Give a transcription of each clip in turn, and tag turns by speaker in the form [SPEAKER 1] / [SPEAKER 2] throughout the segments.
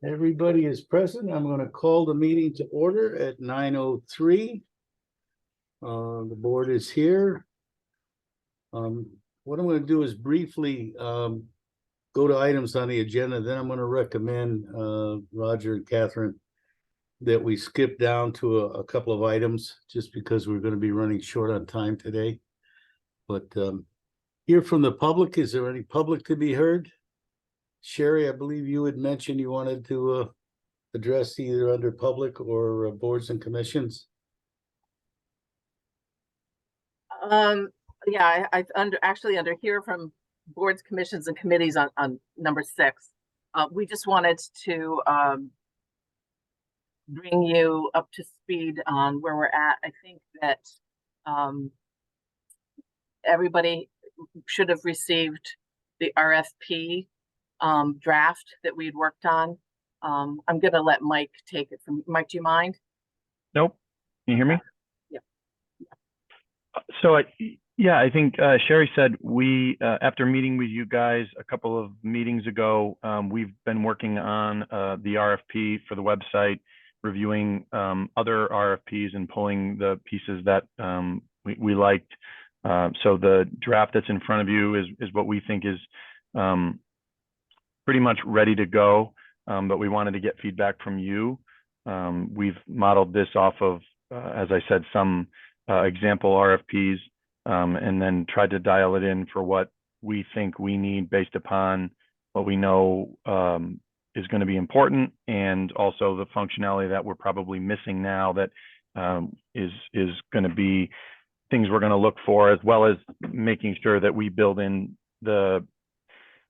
[SPEAKER 1] Everybody is present. I'm going to call the meeting to order at 9:03. The board is here. What I'm going to do is briefly go to items on the agenda. Then I'm going to recommend Roger and Catherine that we skip down to a couple of items just because we're going to be running short on time today. But hear from the public. Is there any public to be heard? Sherry, I believe you had mentioned you wanted to address either under public or boards and commissions.
[SPEAKER 2] Yeah, I actually under here from boards, commissions, and committees on number 6. We just wanted to bring you up to speed on where we're at. I think that everybody should have received the RFP draft that we'd worked on. I'm gonna let Mike take it from Mike. Do you mind?
[SPEAKER 3] Nope. Can you hear me?
[SPEAKER 2] Yeah.
[SPEAKER 3] So I think Sherry said we after meeting with you guys a couple of meetings ago, we've been working on the RFP for the website, reviewing other RFPs and pulling the pieces that we liked. So the draft that's in front of you is what we think is pretty much ready to go, but we wanted to get feedback from you. We've modeled this off of, as I said, some example RFPs, and then tried to dial it in for what we think we need based upon what we know is going to be important, and also the functionality that we're probably missing now that is going to be things we're going to look for, as well as making sure that we build in the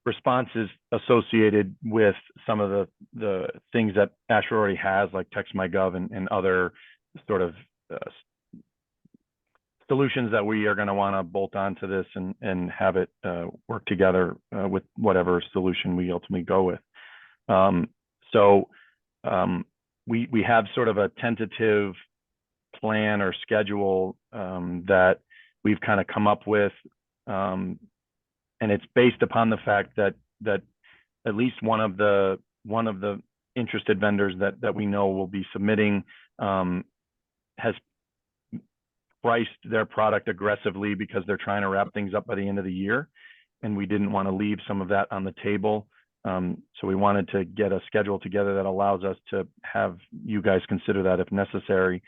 [SPEAKER 3] responses associated with some of the things that Ashford already has, like TextMyGov and other sort of solutions that we are going to want to bolt onto this and have it work together with whatever solution we ultimately go with. So we have sort of a tentative plan or schedule that we've kind of come up with, and it's based upon the fact that at least one of the interested vendors that we know will be submitting has priced their product aggressively because they're trying to wrap things up by the end of the year, and we didn't want to leave some of that on the table. So we wanted to get a schedule together that allows us to have you guys consider that if necessary,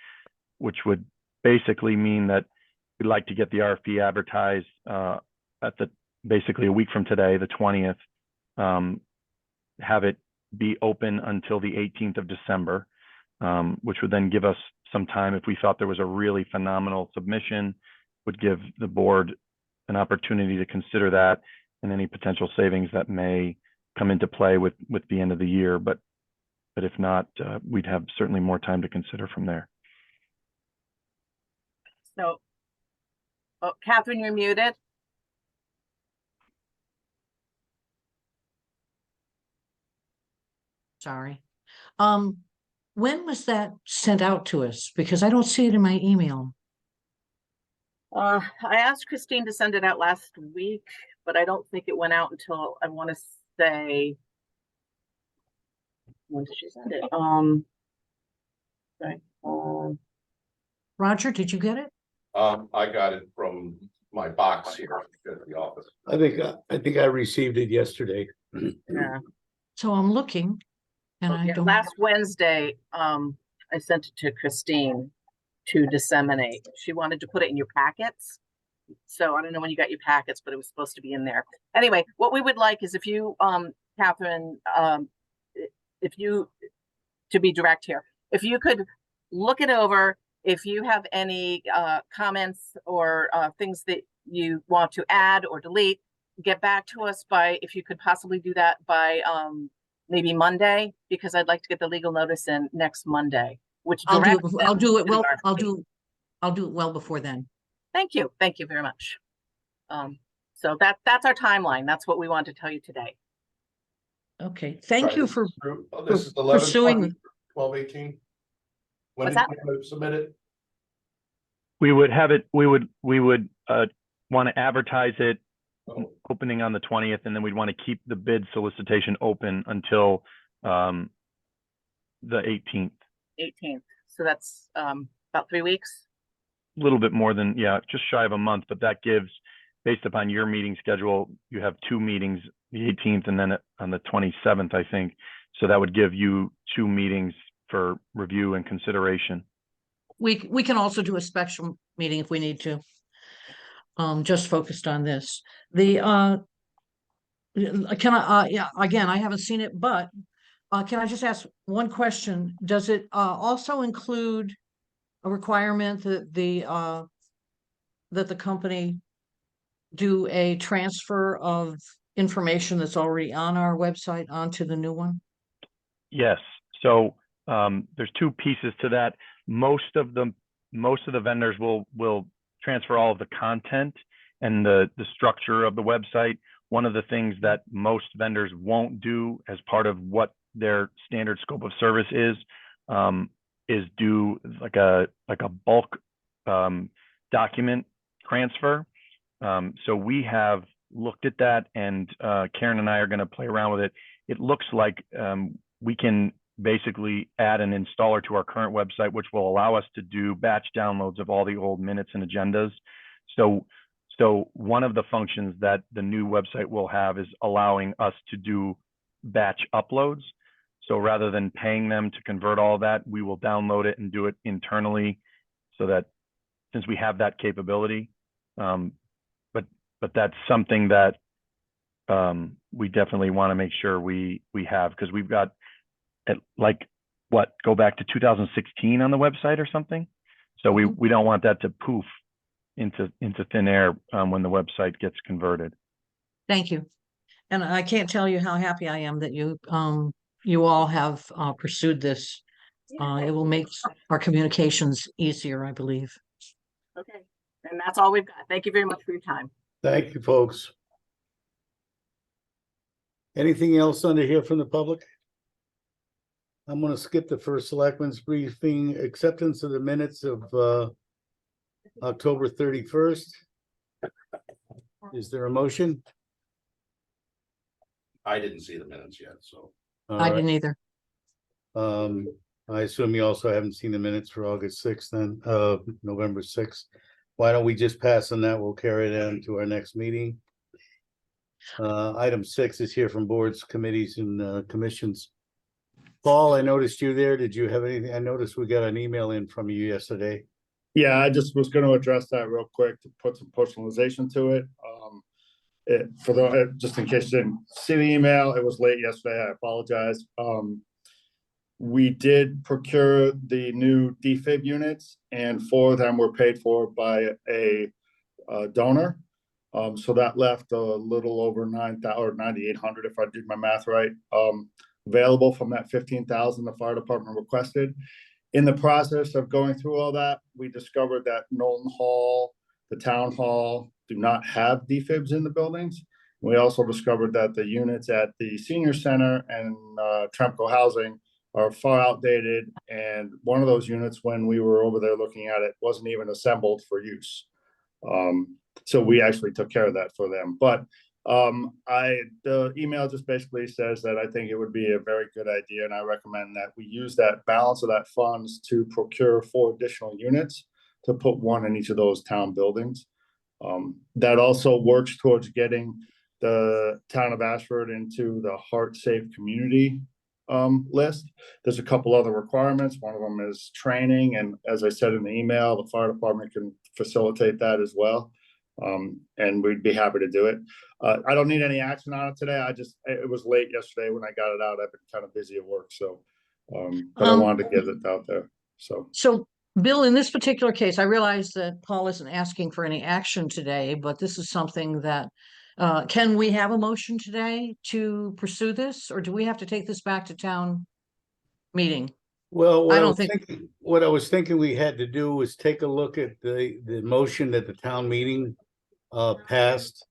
[SPEAKER 3] which would basically mean that we'd like to get the RFP advertised at basically a week from today, the 20th, have it be open until the 18th of December, which would then give us some time. If we thought there was a really phenomenal submission, would give the board an opportunity to consider that and any potential savings that may come into play with the end of the year. But if not, we'd have certainly more time to consider from there.
[SPEAKER 2] So, Catherine, you're muted.
[SPEAKER 4] Sorry. When was that sent out to us? Because I don't see it in my email.
[SPEAKER 2] I asked Christine to send it out last week, but I don't think it went out until, I want to say, when did she send it? Sorry.
[SPEAKER 4] Roger, did you get it?
[SPEAKER 5] I got it from my box here at the office.
[SPEAKER 1] I think I received it yesterday.
[SPEAKER 2] Yeah.
[SPEAKER 4] So I'm looking, and I don't.
[SPEAKER 2] Last Wednesday, I sent it to Christine to disseminate. She wanted to put it in your packets. So I don't know when you got your packets, but it was supposed to be in there. Anyway, what we would like is if you, Catherine, if you, to be direct here, if you could look it over, if you have any comments or things that you want to add or delete, get back to us by, if you could possibly do that by maybe Monday, because I'd like to get the legal notice in next Monday, which
[SPEAKER 4] I'll do it well. I'll do it well before then.
[SPEAKER 2] Thank you. Thank you very much. So that's our timeline. That's what we want to tell you today.
[SPEAKER 4] Okay. Thank you for
[SPEAKER 5] this is 11/20/12/18. When did you submit it?
[SPEAKER 3] We would have it. We would want to advertise it opening on the 20th, and then we'd want to keep the bid solicitation open until the 18th.
[SPEAKER 2] 18th. So that's about 3 weeks.
[SPEAKER 3] A little bit more than, yeah, just shy of a month, but that gives, based upon your meeting schedule, you have 2 meetings, the 18th and then on the 27th, I think. So that would give you 2 meetings for review and consideration.
[SPEAKER 4] We can also do a special meeting if we need to. Just focused on this. The can I yeah, again, I haven't seen it, but can I just ask one question? Does it also include a requirement that the company do a transfer of information that's already on our website onto the new one?
[SPEAKER 3] Yes. So there's 2 pieces to that. Most of the vendors will transfer all of the content and the structure of the website. One of the things that most vendors won't do as part of what their standard scope of service is do like a bulk document transfer. So we have looked at that, and Karen and I are going to play around with it. It looks like we can basically add an installer to our current website, which will allow us to do batch downloads of all the old minutes and agendas. So one of the functions that the new website will have is allowing us to do batch uploads. So rather than paying them to convert all that, we will download it and do it internally, so that since we have that capability, but that's something that we definitely want to make sure we have, because we've got go back to 2016 on the website or something. So we don't want that to poof into thin air when the website gets converted.
[SPEAKER 4] Thank you. And I can't tell you how happy I am that you all have pursued this. It will make our communications easier, I believe.
[SPEAKER 2] Okay. And that's all we've got. Thank you very much for your time.
[SPEAKER 1] Thank you, folks. Anything else under here from the public? I'm going to skip the first selectmen's briefing, acceptance of the minutes of October 31st. Is there a motion?
[SPEAKER 5] I didn't see the minutes yet, so.
[SPEAKER 1] All
[SPEAKER 4] I
[SPEAKER 1] right.
[SPEAKER 4] didn't either.
[SPEAKER 1] I assume you also haven't seen the minutes for August 6th then, November 6th. Why don't we just pass on that? We'll carry it on to our next meeting. Item 6 is here from boards, committees, and commissions. Paul, I noticed you there. Did you have anything? I noticed we got an email in from you yesterday.
[SPEAKER 6] Yeah, I just was going to address that real quick to put some personalization to it. Just in case you didn't see the email, it was late yesterday. I apologize. We did procure the new defib units, and 4 of them were paid for by a donor. So that left a little over 9,000 or 9,800, if I did my math right, available from that 15,000 the fire department requested. In the process of going through all that, we discovered that Knowlton Hall, the town hall, do not have defibs in the buildings. We also discovered that the units at the senior center and Tremco housing are far outdated. And one of those units, when we were over there looking at it, wasn't even assembled for use. So we actually took care of that for them. But the email just basically says that I think it would be a very good idea, and I recommend that we use that balance of that funds to procure 4 additional units to put 1 in each of those town buildings. That also works towards getting the town of Ashford into the Heart Safe Community list. There's a couple other requirements. One of them is training, and as I said in the email, the fire department can facilitate that as well. And we'd be happy to do it. I don't need any action on it today. It was late yesterday when I got it out. I've been kind of busy at work, so but I wanted to get it out there. So
[SPEAKER 4] Bill, in this particular case, I realize that Paul isn't asking for any action today, but this is something that can we have a motion today to pursue this, or do we have to take this back to town meeting?
[SPEAKER 1] Well,
[SPEAKER 4] I don't think
[SPEAKER 1] what I was thinking we had to do was take a look at the motion that the town meeting passed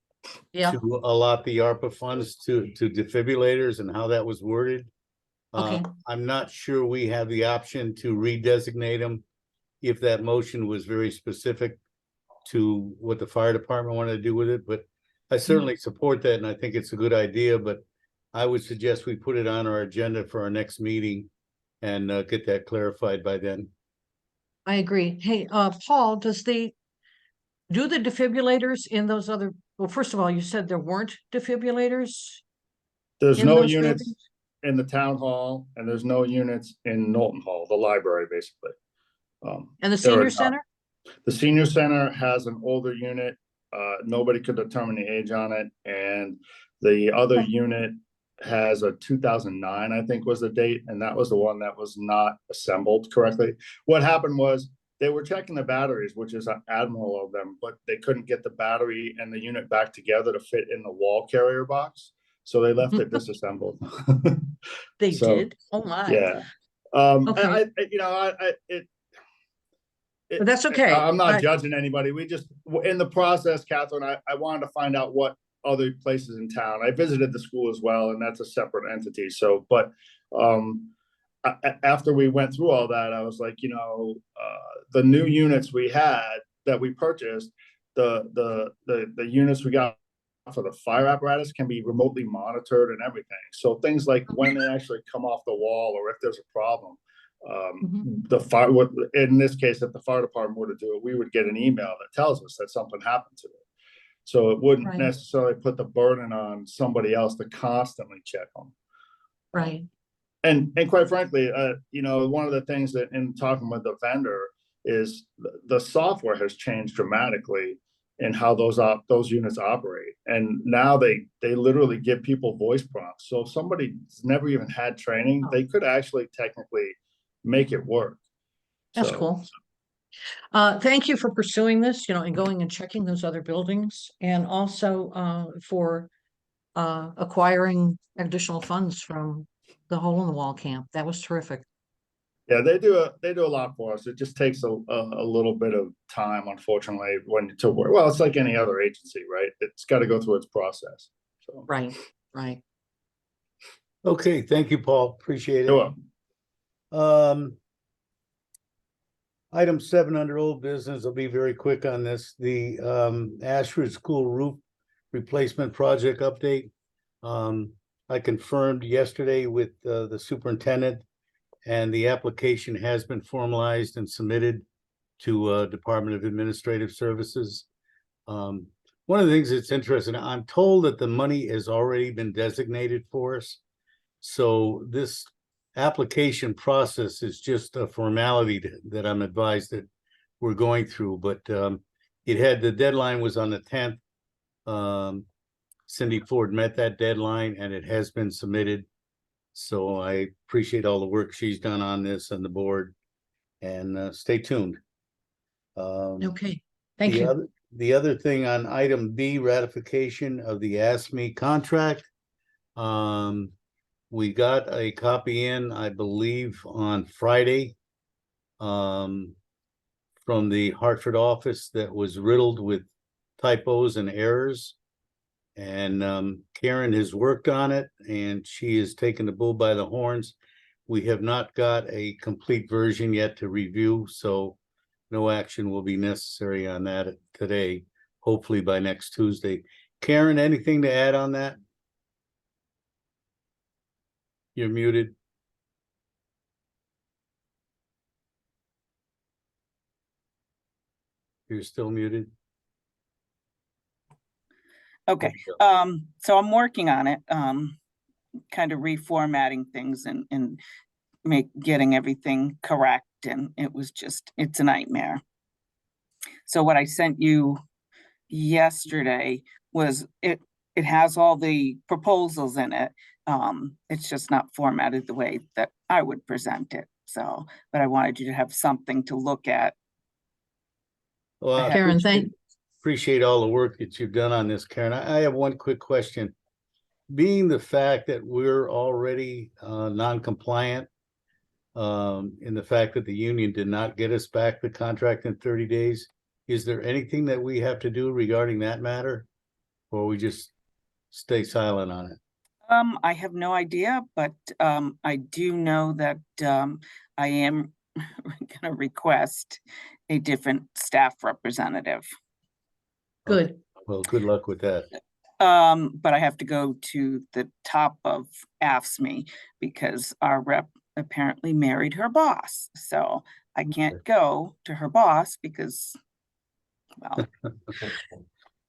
[SPEAKER 1] to allot the ARPA funds to defibrillators and how that was worded.
[SPEAKER 4] Okay.
[SPEAKER 1] I'm not sure we have the option to redesignate them if that motion was very specific to what the fire department wanted to do with it, but I certainly support that, and I think it's a good idea, but I would suggest we put it on our agenda for our next meeting and get that clarified by then.
[SPEAKER 4] I agree. Hey, Paul, do the defibrillators in those other, well, first of all, you said there weren't defibrillators
[SPEAKER 6] There's
[SPEAKER 4] in
[SPEAKER 6] no
[SPEAKER 4] those
[SPEAKER 6] units
[SPEAKER 4] buildings?
[SPEAKER 6] in the town hall and there's no units in Knowlton Hall, the library, basically.
[SPEAKER 4] And the
[SPEAKER 6] there are
[SPEAKER 4] senior
[SPEAKER 6] not.
[SPEAKER 4] center?
[SPEAKER 6] The senior center has an older unit. Nobody could determine the age on it. And the other
[SPEAKER 4] Okay.
[SPEAKER 6] unit has a 2009, I think was the date. And that was the one that was not assembled correctly. What happened was they were checking the batteries, which is admirable of them, but they couldn't get the battery and the unit back together to fit in the wall carrier box. So they left it disassembled.
[SPEAKER 4] They
[SPEAKER 6] So,
[SPEAKER 4] did? Oh my.
[SPEAKER 6] yeah.
[SPEAKER 4] Okay. But that's okay.
[SPEAKER 6] I'm not judging anybody. We just, in the process, Catherine, I wanted to find out what other places in town. I visited the school as well, and that's a separate entity. So, but after we went through all that, I was like, the new units we had that we purchased, the units we got for the fire apparatus can be remotely monitored and everything. So things like when they actually come off the wall or if there's a problem, the fire, in this case, if the fire department were to do it, we would get an email that tells us that something happened to it. So it wouldn't
[SPEAKER 4] Right.
[SPEAKER 6] necessarily put the burden on somebody else to constantly check them.
[SPEAKER 4] Right.
[SPEAKER 6] And quite frankly, one of the things that in talking with the vendor is the software has changed dramatically in how those units operate. And now they literally give people voice prompts. So if somebody's never even had training, they could actually technically make it work.
[SPEAKER 4] That's cool. Thank you for pursuing this, and going and checking those other buildings, and also for acquiring additional funds from the Hole in the Wall camp. That was terrific.
[SPEAKER 6] Yeah, they do a lot for us. It just takes a little bit of time, unfortunately, to work. Well, it's like any other agency, right? It's got to go through its process. So.
[SPEAKER 4] Right.
[SPEAKER 1] Okay, thank you, Paul. Appreciate
[SPEAKER 6] You're
[SPEAKER 1] it. Item 7 under old business, I'll be very quick on this. The Ashford School roof replacement project update. I confirmed yesterday with the superintendent, and the application has been formalized and submitted to Department of Administrative Services. One of the things that's interesting, I'm told that the money has already been designated for us. So this application process is just a formality that I'm advised that we're going through, but the deadline was on the 10th. Cindy Ford met that deadline and it has been submitted. So I appreciate all the work she's done on this and the board, and stay tuned.
[SPEAKER 4] Okay, thank you.
[SPEAKER 1] The other thing on item B, ratification of the ASME contract. We got a copy in, I believe, on Friday from the Hartford office that was riddled with typos and errors. And Karen has worked on it, and she has taken the bull by the horns. We have not got a complete version yet to review, so no action will be necessary on that today, hopefully by next Tuesday. Karen, anything to add on that? You're muted. You're still muted.
[SPEAKER 7] Okay, so I'm working on it, kind of reformatting things and getting everything correct, and it's a nightmare. So what I sent you yesterday was it has all the proposals in it. It's just not formatted the way that I would present it. So, but I wanted you to have something to look at.
[SPEAKER 1] Well,
[SPEAKER 4] Karen,
[SPEAKER 1] appreciate all the work that you've done on this, Karen. I have one quick question. Being the fact that we're already non-compliant, in the fact that the union did not get us back the contract in 30 days, is there anything that we have to do regarding that matter? Or we just stay silent on it?
[SPEAKER 7] I have no idea, but I do know that I am going to request a different staff representative.
[SPEAKER 4] good.
[SPEAKER 1] Well, good luck with that.
[SPEAKER 7] But I have to go to the top of AFSCME because our rep apparently married her boss. So I can't go to her boss because, well,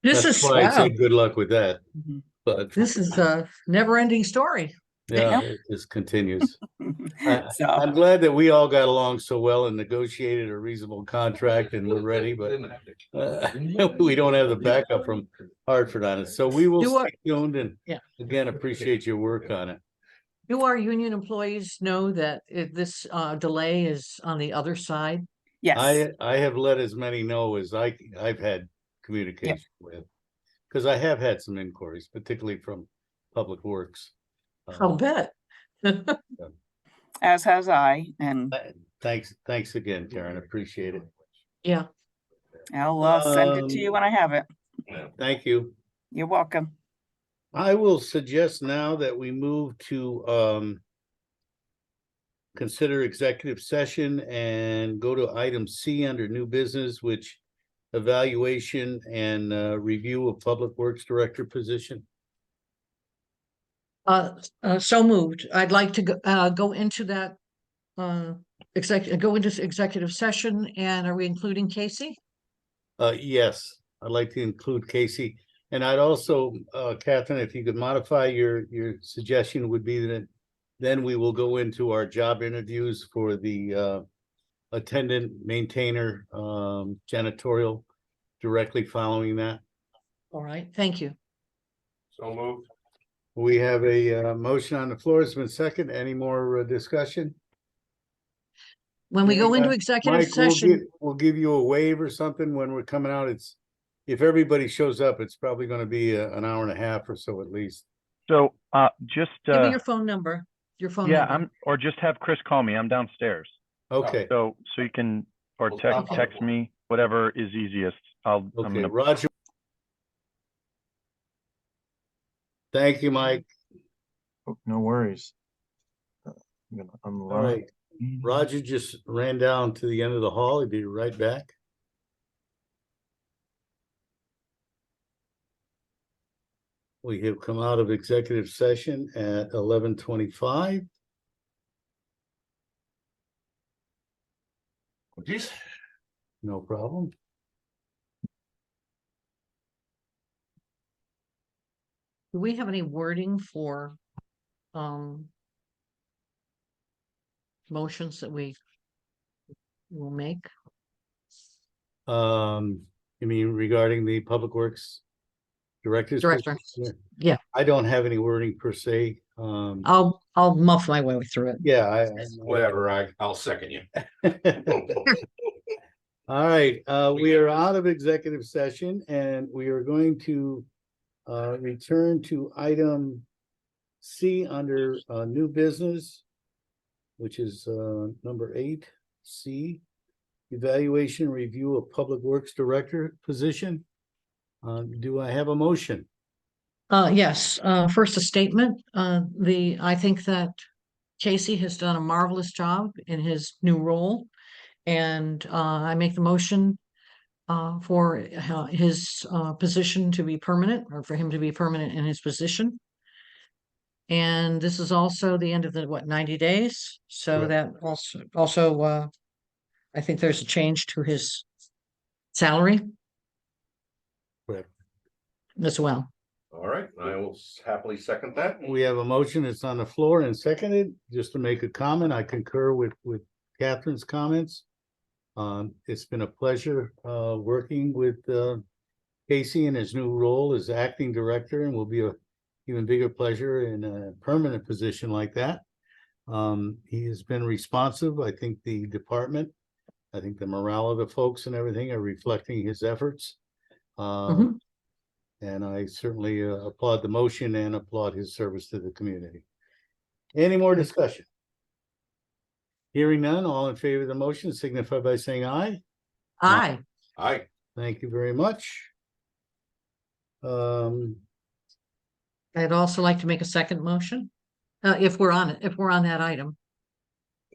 [SPEAKER 4] This
[SPEAKER 1] That's
[SPEAKER 4] is,
[SPEAKER 1] why I
[SPEAKER 4] wow,
[SPEAKER 1] said good luck with that,
[SPEAKER 7] mhm.
[SPEAKER 1] but
[SPEAKER 4] this is a never-ending story.
[SPEAKER 1] yeah,
[SPEAKER 7] Yep.
[SPEAKER 1] it just continues. I'm
[SPEAKER 7] So,
[SPEAKER 1] glad that we all got along so well and negotiated a reasonable contract and we're ready, but we don't have the backup from Hartford on it. So we will
[SPEAKER 4] Do our-
[SPEAKER 1] stay tuned and
[SPEAKER 4] Yeah.
[SPEAKER 1] again, appreciate your work on it.
[SPEAKER 4] Do our union employees know that this delay is on the other side?
[SPEAKER 7] yes,
[SPEAKER 1] I have let as many know as I've had communication with. Because I have had some inquiries, particularly from Public Works.
[SPEAKER 4] I'll bet.
[SPEAKER 7] as has I, and
[SPEAKER 1] Thanks again, Karen. Appreciate it.
[SPEAKER 4] Yeah,
[SPEAKER 7] I'll send it to you when I have it.
[SPEAKER 1] Thank you.
[SPEAKER 7] You're welcome.
[SPEAKER 1] I will suggest now that we move to consider executive session and go to item C under new business, which evaluation and review of Public Works Director position.
[SPEAKER 4] so moved. I'd like to go into that executive session, and are we including Casey?
[SPEAKER 1] Yes, I'd like to include Casey. And I'd also, Catherine, if you could modify your suggestion would be that then we will go into our job interviews for the attendant, maintainer, janitorial directly following that.
[SPEAKER 4] All right, thank you.
[SPEAKER 5] So moved.
[SPEAKER 1] We have a motion on the floor. It's been second. Any more discussion?
[SPEAKER 4] When we go into
[SPEAKER 1] Mike,
[SPEAKER 4] executive session,
[SPEAKER 1] we'll give you a wave or something when we're coming out. If everybody shows up, it's probably going to be an hour and a half or so at least.
[SPEAKER 3] So just
[SPEAKER 4] give me your phone number,
[SPEAKER 3] yeah,
[SPEAKER 4] number.
[SPEAKER 3] or just have Chris call me. I'm downstairs.
[SPEAKER 1] Okay,
[SPEAKER 3] So you can or
[SPEAKER 5] Okay.
[SPEAKER 3] text me, whatever is easiest. I'm
[SPEAKER 1] okay,
[SPEAKER 3] gonna
[SPEAKER 1] Roger. Thank you, Mike.
[SPEAKER 8] No worries. I'm gonna
[SPEAKER 1] All
[SPEAKER 8] unlock.
[SPEAKER 1] right. Roger just ran down to the end of the hall. He'll be right back. We have come out of executive session at 11:25.
[SPEAKER 5] Geez.
[SPEAKER 1] No problem.
[SPEAKER 4] Do we have any wording for motions that we will make?
[SPEAKER 1] You mean regarding the Public Works Director's
[SPEAKER 4] Director.
[SPEAKER 1] position?
[SPEAKER 4] Yeah.
[SPEAKER 1] I don't have any wording per se.
[SPEAKER 4] I'll muff my way through it.
[SPEAKER 1] Yeah,
[SPEAKER 5] Whatever, I'll second you.
[SPEAKER 1] All right, we are out of executive session and we are going to return to item C under new business, which is number 8C, evaluation review of Public Works Director position. Do I have a motion?
[SPEAKER 4] Yes, first a statement. I think that Casey has done a marvelous job in his new role. And I make the motion for his position to be permanent, or for him to be permanent in his position. And this is also the end of the 90 days. So
[SPEAKER 1] Correct.
[SPEAKER 4] that also I think there's a change to his salary
[SPEAKER 1] Correct.
[SPEAKER 4] as well.
[SPEAKER 5] All right, I will happily second that.
[SPEAKER 1] We have a motion. It's on the floor and seconded. Just to make a comment, I concur with Catherine's comments. It's been a pleasure working with Casey in his new role as acting director, and will be a even bigger pleasure in a permanent position like that. He has been responsive. I think the department, I think the morale of the folks and everything are reflecting his efforts. And I certainly applaud the motion and applaud his service to the community. Any more discussion? Hearing none, all in favor of the motion signify by saying aye.
[SPEAKER 4] Aye.
[SPEAKER 5] Aye.
[SPEAKER 1] Thank you very much.
[SPEAKER 4] I'd also like to make a second motion, if we're on that item.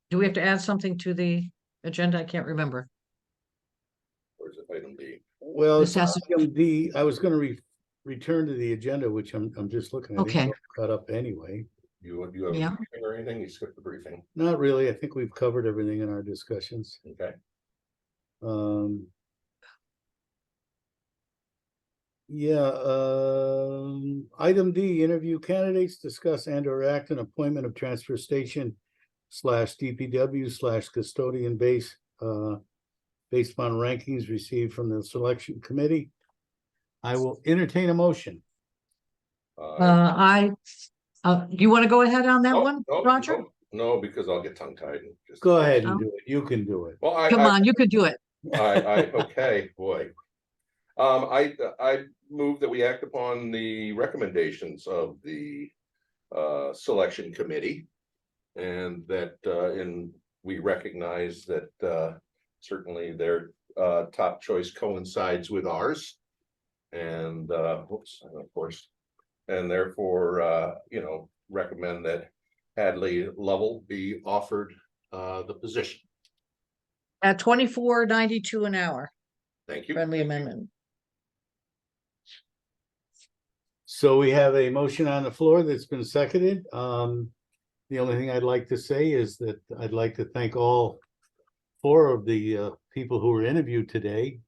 [SPEAKER 4] Do we have to add something to the agenda? I can't remember.
[SPEAKER 5] Where's it, item D?
[SPEAKER 1] Well,
[SPEAKER 4] This has
[SPEAKER 1] item D, I was gonna return to the agenda, which I'm just looking at.
[SPEAKER 4] Okay.
[SPEAKER 1] Caught up anyway.
[SPEAKER 5] You have a
[SPEAKER 4] Yeah.
[SPEAKER 5] briefing or anything? You skipped the briefing.
[SPEAKER 1] Not really. I think we've covered everything in our discussions.
[SPEAKER 5] Okay.
[SPEAKER 1] Yeah, item D, interview candidates, discuss and or act on appointment of transfer station / DPW / custodian base, based upon rankings received from the selection committee. I will entertain a motion.
[SPEAKER 4] You want to go ahead on that
[SPEAKER 5] No,
[SPEAKER 4] one,
[SPEAKER 5] no,
[SPEAKER 4] Roger?
[SPEAKER 5] no, because I'll get tongue tied. and just-
[SPEAKER 1] Go ahead and
[SPEAKER 4] Oh.
[SPEAKER 1] do it. You can do it.
[SPEAKER 5] Well,
[SPEAKER 4] Come on, you could do it.
[SPEAKER 5] okay, boy. I move that we act upon the recommendations of the selection committee. And that we recognize that certainly their top choice coincides with ours. And of course, and therefore, recommend that Hadley Lovell be offered the position.
[SPEAKER 4] At $24.92 an hour,
[SPEAKER 5] Thank you.
[SPEAKER 4] friendly amendment.
[SPEAKER 1] So we have a motion on the floor that's been seconded. The only thing I'd like to say is that I'd like to thank all 4 of the people who were interviewed today,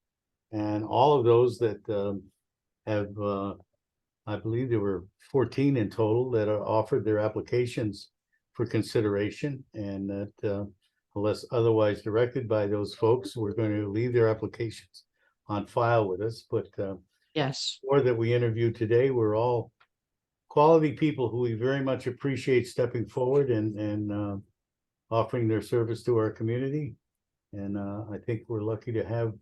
[SPEAKER 1] and all of those that have, I believe there were 14 in total that are offered their applications for consideration, and that unless otherwise directed by those folks, we're going to leave their applications on file with us. But
[SPEAKER 4] Yes.
[SPEAKER 1] 4 that we interviewed today were all quality people who we very much appreciate stepping forward and offering their service to our community. And I think we're lucky to have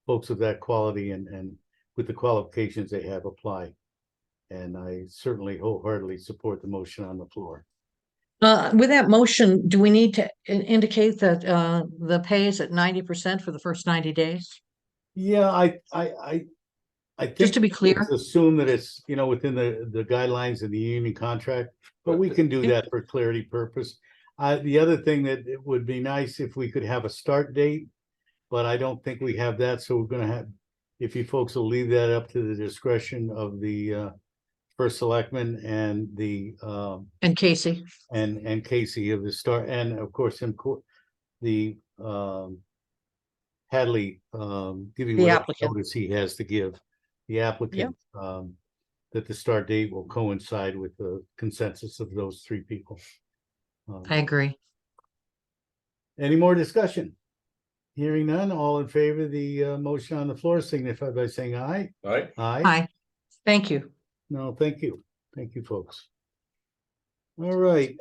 [SPEAKER 1] folks of that quality and with the qualifications they have apply. And I certainly wholeheartedly support the motion on the floor.
[SPEAKER 4] With that motion, do we need to indicate that the pay is at 90% for the first 90 days?
[SPEAKER 1] Yeah, I think
[SPEAKER 4] Just to be clear.
[SPEAKER 1] let's assume that it's, within the guidelines of the union contract, but we can do that for clarity purpose. The other thing that it would be nice if we could have a start date, but I don't think we have that. So we're gonna have, if you folks will leave that up to the discretion of the first selectman and the
[SPEAKER 4] And Casey.
[SPEAKER 1] and Casey of the start, and of course the Hadley giving
[SPEAKER 4] The
[SPEAKER 1] whatever
[SPEAKER 4] applicant.
[SPEAKER 1] notice he has to give the applicant, that the start date will coincide with the consensus of those 3 people.
[SPEAKER 4] I agree.
[SPEAKER 1] Any more discussion? Hearing none, all in favor of the motion on the floor signify by saying aye.
[SPEAKER 5] All right.
[SPEAKER 1] Aye.
[SPEAKER 4] Hi. Thank you.
[SPEAKER 1] No, thank you. Thank you, folks. All right.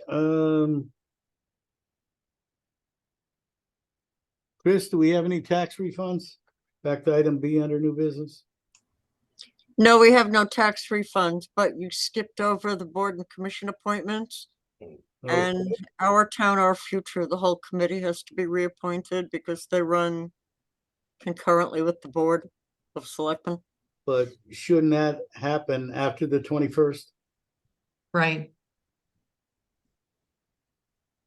[SPEAKER 1] Chris, do we have any tax refunds? Back to item B under new business.
[SPEAKER 9] No, we have no tax refunds, but you skipped over the board and commission appointments. And
[SPEAKER 1] Okay,
[SPEAKER 9] our town, our future, the whole committee has to be reappointed because they run concurrently with the board of selectmen.
[SPEAKER 1] but shouldn't that happen after the 21st?
[SPEAKER 4] Right.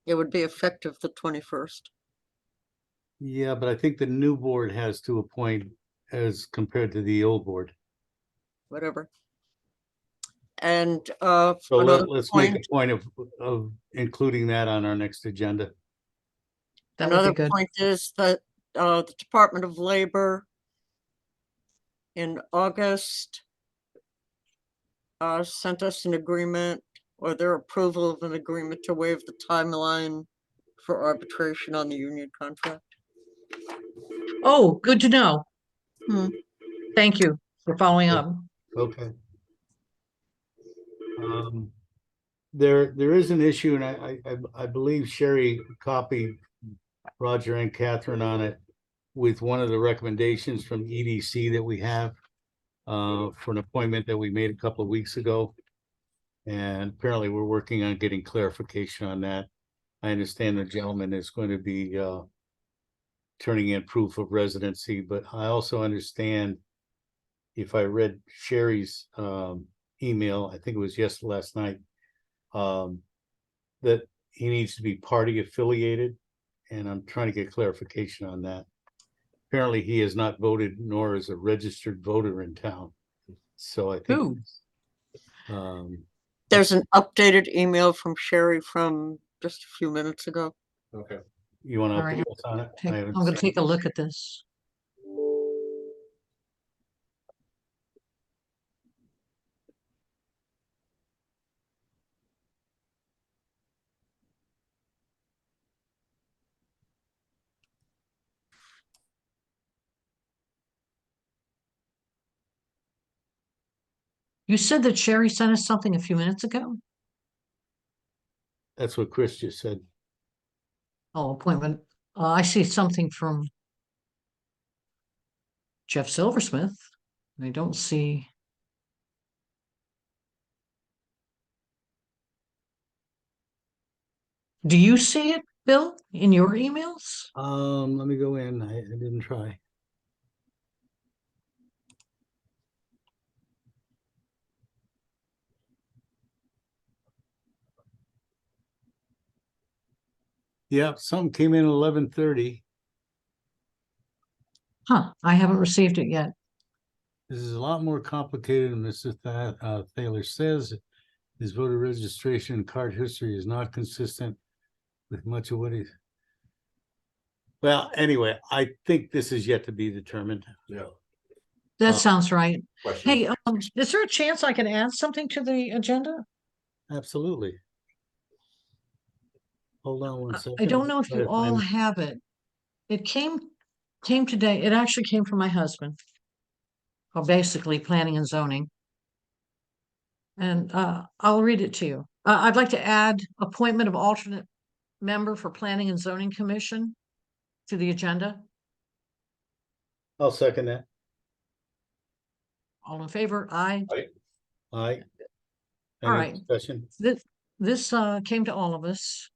[SPEAKER 9] It would be effective the 21st.
[SPEAKER 1] Yeah, but I think the new board has to appoint as compared to the old board.
[SPEAKER 9] Whatever. And
[SPEAKER 1] So
[SPEAKER 9] another
[SPEAKER 1] let's make
[SPEAKER 9] point,
[SPEAKER 1] a point of including that on our next agenda.
[SPEAKER 4] That would be
[SPEAKER 9] another
[SPEAKER 4] good.
[SPEAKER 9] point is that the Department of Labor in August sent us an agreement or their approval of an agreement to waive the timeline for arbitration on the union contract.
[SPEAKER 4] Oh, good to know.
[SPEAKER 9] Hmm.
[SPEAKER 4] Thank you for following up.
[SPEAKER 1] Okay. There is an issue, and I believe Sherry copied Roger and Catherine on it with one of the recommendations from EDC that we have for an appointment that we made a couple of weeks ago. And apparently we're working on getting clarification on that. I understand the gentleman is going to be turning in proof of residency, but I also understand, if I read Sherry's email, I think it was last night, that he needs to be party affiliated, and I'm trying to get clarification on that. Apparently he has not voted, nor is a registered voter in town. So I think
[SPEAKER 4] Who?
[SPEAKER 9] There's an updated email from Sherry from just a few minutes ago.
[SPEAKER 5] Okay.
[SPEAKER 1] You want to
[SPEAKER 4] All right.
[SPEAKER 1] update us on it? I
[SPEAKER 4] I'm
[SPEAKER 1] haven't
[SPEAKER 4] gonna
[SPEAKER 1] seen
[SPEAKER 4] take
[SPEAKER 1] it.
[SPEAKER 4] a look at this. You said that Sherry sent us something a few minutes ago?
[SPEAKER 1] That's what Chris just said.
[SPEAKER 4] Oh, appointment. I see something from Jeff Silversmith. I don't see. Do you see it, Bill, in your emails?
[SPEAKER 1] Let me go in. I didn't try. Yeah, something came in at 11:30.
[SPEAKER 4] Huh, I haven't received it yet.
[SPEAKER 1] This is a lot more complicated than Mr. Thaler says. His voter registration and card history is not consistent with much of what he's. Well, anyway, I think this is yet to be determined.
[SPEAKER 5] Yeah.
[SPEAKER 4] That
[SPEAKER 1] Uh,
[SPEAKER 4] sounds right.
[SPEAKER 5] Question.
[SPEAKER 4] Hey, is there a chance I can add something to the agenda?
[SPEAKER 1] Absolutely. Hold on one second.
[SPEAKER 4] I don't know if
[SPEAKER 1] Try
[SPEAKER 4] you
[SPEAKER 1] to
[SPEAKER 4] all
[SPEAKER 1] find-
[SPEAKER 4] have it. It came today. It actually came from my husband. Well, basically planning and zoning. And I'll read it to you. I'd like to add appointment of alternate member for Planning and Zoning Commission to the agenda.
[SPEAKER 1] I'll second that.
[SPEAKER 4] All in favor? Aye.
[SPEAKER 1] Aye.
[SPEAKER 4] All
[SPEAKER 1] Any
[SPEAKER 4] right.
[SPEAKER 1] discussion?
[SPEAKER 4] This came to all of us.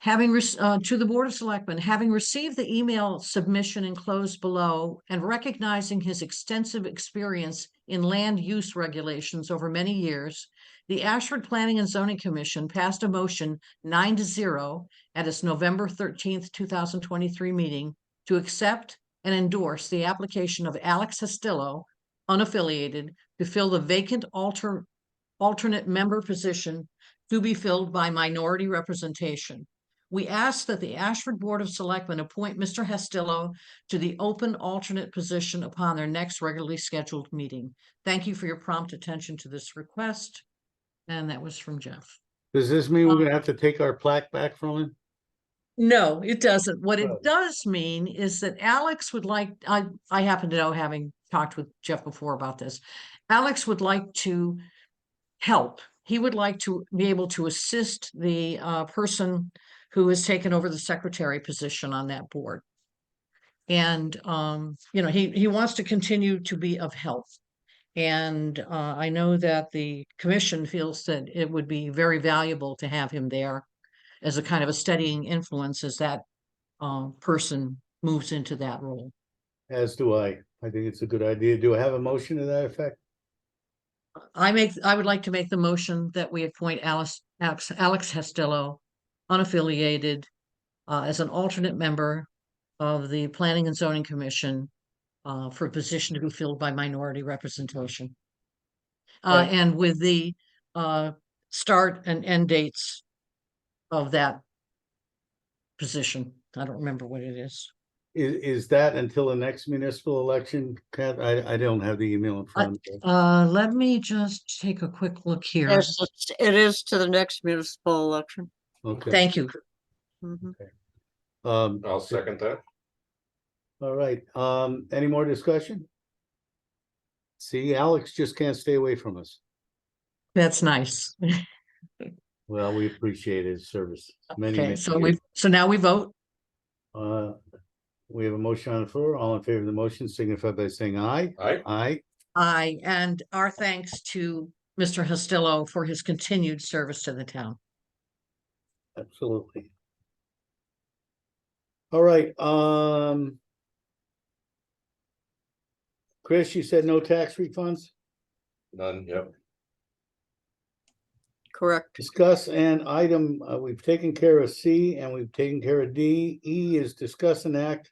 [SPEAKER 4] To the Board of Selectmen, having received the email submission enclosed below and recognizing his extensive experience in land use regulations over many years, the Ashford Planning and Zoning Commission passed a motion 9-0 at its November 13th, 2023 meeting to accept and endorse the application of Alex Hastillo, unaffiliated, to fill the vacant alternate member position to be filled by minority representation. We ask that the Ashford Board of Selectmen appoint Mr. Hastillo to the open alternate position upon their next regularly scheduled meeting. Thank you for your prompt attention to this request. And that was from Jeff.
[SPEAKER 1] Does this mean we're gonna have to take our plaque back from him?
[SPEAKER 4] No, it doesn't. What it
[SPEAKER 1] Right.
[SPEAKER 4] does mean is that Alex would like, I happen to know, having talked with Jeff before about this, Alex would like to help. He would like to be able to assist the person who has taken over the secretary position on that board. And he wants to continue to be of help. And I know that the commission feels that it would be very valuable to have him there as a kind of a steadying influence as that person moves into that role.
[SPEAKER 1] As do I. I think it's a good idea. Do I have a motion to that effect?
[SPEAKER 4] I would like to make the motion that we appoint Alex Hastillo, unaffiliated, as an alternate member of the Planning and Zoning Commission, for a position to be filled by minority representation.
[SPEAKER 1] Right.
[SPEAKER 4] And with the, start and end dates of that position. I don't remember what it is.
[SPEAKER 1] Is that until the next municipal election? Kat? I don't have the email in front of me.
[SPEAKER 4] Let me just take a quick look here.
[SPEAKER 9] Yes, it is to the next municipal election.
[SPEAKER 1] Okay.
[SPEAKER 4] Thank you.
[SPEAKER 9] Mhm.
[SPEAKER 5] I'll second that.
[SPEAKER 1] All right. Any more discussion? See, Alex just can't stay away from us.
[SPEAKER 4] That's nice.
[SPEAKER 1] Well, we appreciate his service. Many,
[SPEAKER 4] Okay,
[SPEAKER 1] many
[SPEAKER 4] so
[SPEAKER 1] years.
[SPEAKER 4] now we vote.
[SPEAKER 1] We have a motion on the floor. All in favor of the motion signify by saying aye.
[SPEAKER 5] Aye.
[SPEAKER 1] Aye.
[SPEAKER 4] Aye, and our thanks to Mr. Hastillo for his continued service to the town.
[SPEAKER 1] Absolutely. All right, Chris, you said no tax refunds?
[SPEAKER 5] None, yep.
[SPEAKER 9] Correct.
[SPEAKER 1] Discuss an item, we've taken care of C and we've taken care of D. E is discuss and act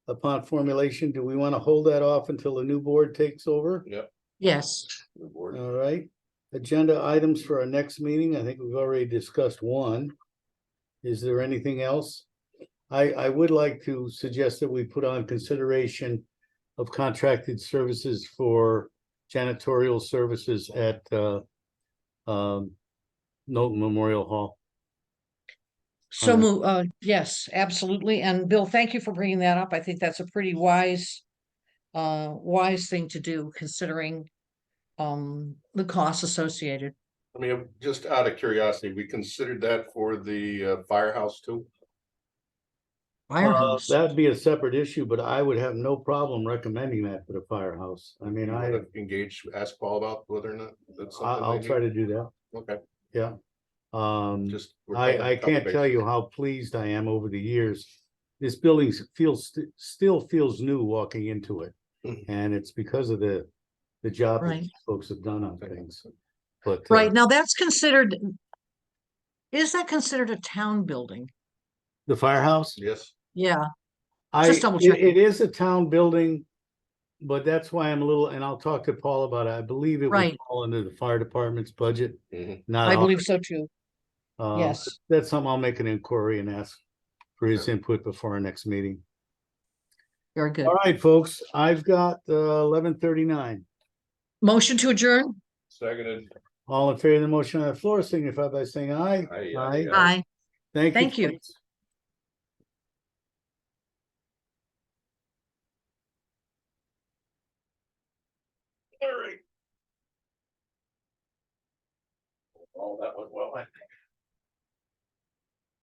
[SPEAKER 1] upon formulation. Do we want to hold that off until the new board takes over?
[SPEAKER 5] Yep.
[SPEAKER 4] Yes,
[SPEAKER 5] The board.
[SPEAKER 1] All right, agenda items for our next meeting. I think we've already discussed one. Is there anything else? I would like to suggest that we put on consideration of contracted services for janitorial services at Knowlton Memorial Hall.
[SPEAKER 4] So
[SPEAKER 1] Okay.
[SPEAKER 4] yes, absolutely. And Bill, thank you for bringing that up. I think that's a pretty wise thing to do considering the costs associated.
[SPEAKER 5] I mean, just out of curiosity, we considered that for the firehouse too?
[SPEAKER 4] Firehouse.
[SPEAKER 1] That'd be a separate issue, but I would have no problem recommending that for the firehouse. I mean,
[SPEAKER 5] You wanna engage, ask Paul about whether or not that's something
[SPEAKER 1] I'll
[SPEAKER 5] they
[SPEAKER 1] try
[SPEAKER 5] need?
[SPEAKER 1] to do that.
[SPEAKER 5] Okay,
[SPEAKER 1] Yeah.
[SPEAKER 5] just. we're covering a
[SPEAKER 1] I
[SPEAKER 5] couple
[SPEAKER 1] can't tell you
[SPEAKER 5] bases.
[SPEAKER 1] how pleased I am over the years. This building still feels new walking into it.
[SPEAKER 5] Mhm.
[SPEAKER 1] And it's because of the job that
[SPEAKER 4] Right.
[SPEAKER 1] these folks have done on things. But
[SPEAKER 4] Right, now that's considered, is that considered a town building?
[SPEAKER 1] the firehouse,
[SPEAKER 5] Yes,
[SPEAKER 4] Yeah, Just double checking.
[SPEAKER 1] it is a town building, but that's why I'm a little, and I'll talk to Paul about it. I believe it would
[SPEAKER 4] Right.
[SPEAKER 1] fall under the fire department's budget,
[SPEAKER 5] Mhm.
[SPEAKER 1] not
[SPEAKER 4] I
[SPEAKER 1] ours.
[SPEAKER 4] believe so too. Yes.
[SPEAKER 1] That's something I'll make an inquiry and ask for his input before our next meeting.
[SPEAKER 4] Very good.
[SPEAKER 1] All right, folks, I've got 11:39.
[SPEAKER 4] Motion to adjourn?
[SPEAKER 5] seconded.
[SPEAKER 1] All in favor of the motion on the floor, signify by saying aye.
[SPEAKER 5] Aye,
[SPEAKER 1] Aye.
[SPEAKER 4] Aye.
[SPEAKER 1] Thank you.
[SPEAKER 4] Thank you.
[SPEAKER 1] folks. All right. Oh, that went well, I think.